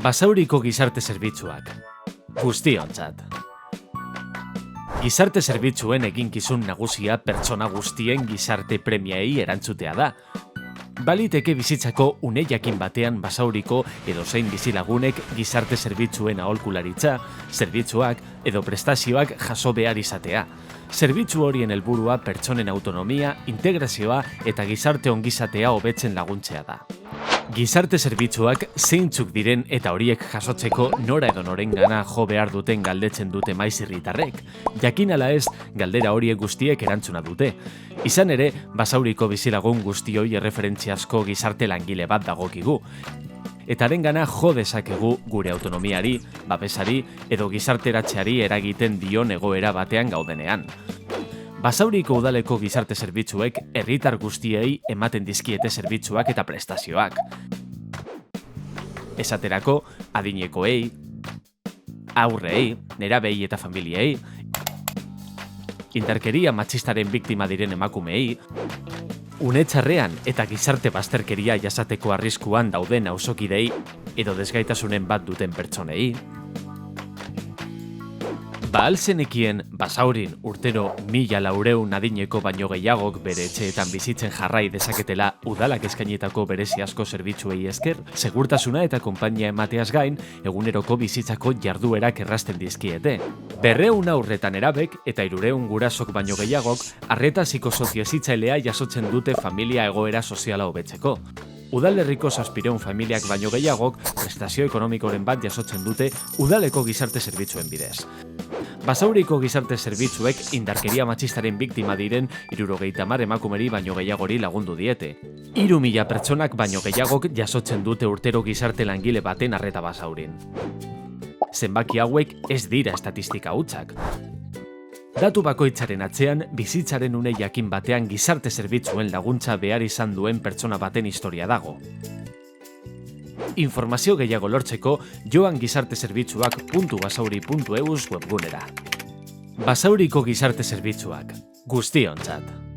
Basauriko gizarte zerbitzuak. Guztiontzat. Gizarte zerbitzuen eginkizun nagusia pertsona guztien gizarte premiei erantzutea da. Baliteke bizitzako une jakin batean Basauriko edozein bizilagunek gizarte zerbitzuen aholkularitza, zerbitzuak edo prestazioak jaso behar izatea. Zerbitzu horien helburua pertsonen autonomia, integrazioa eta gizarte ongizatea hobetzen laguntzea da. Gizarte zerbitzuak zeintzuk diren eta horiek jasotzeko nora edo norengana jo behar duten galdetzen dute maiz herritarrek. Jakin ala ez, galdera horiek guztiek erantzuna dute. Izan ere, Basauriko bizilagun guztioi erreferentziazko gizarte langile bat dagokigu. Eta harengana jo dezakegu gure autonomiari, babesari edo gizarteratzeari eragiten dion egoera batean gaudenean. Basauriko udaleko gizarte zerbitzuek herritar guztiei ematen dizkiete zerbitzuak eta prestazioak. Esaterako, adinekoei, haurrei, nerabei eta familiei, indarkeria matxistaren biktima diren emakumeei, une txarrean eta gizarte bazterkeria jasateko arriskuan dauden auzokidei edo desgaitasunen bat duten pertsonei. Ba zenekien Basaurin urtero 1.400 adineko baino gehiagok bere etxeetan bizitzen jarrai dezaketela udalak eskainitako berezi asko zerbitzuei esker, segurtasuna eta konpainia emateaz gain, eguneroko bizitzako jarduerak errazten dizkiete. 200 haurretan erabek eta 300 gurasok baino gehiagok arreta psikosozio-hezitzailea jasotzen dute familia egoera soziala hobetzeko. Udalerriko 700 familiak baino gehiagok prestazio ekonomikoren bat jasotzen dute udaleko gizarte zerbitzuen bidez. Basauriko gizarte zerbitzuek indarkeria matxistaren biktima diren 70 emakumeri baino gehiagori lagundu diete. 3.000 pertsonak baino gehiagok jasotzen dute urtero gizarte langile baten arreta Basaurin. Zenbaki hauek ez dira estatistika hutsak. Datu bakoitzaren atzean, bizitzaren une jakin batean gizarte zerbitzuen laguntza behar izan duen pertsona baten historia dago. Informazio gehiago lortzeko joan gizartezerbitzuak.basauri.eus webgunera. Basauriko gizarte zerbitzuak. Guztiontzat.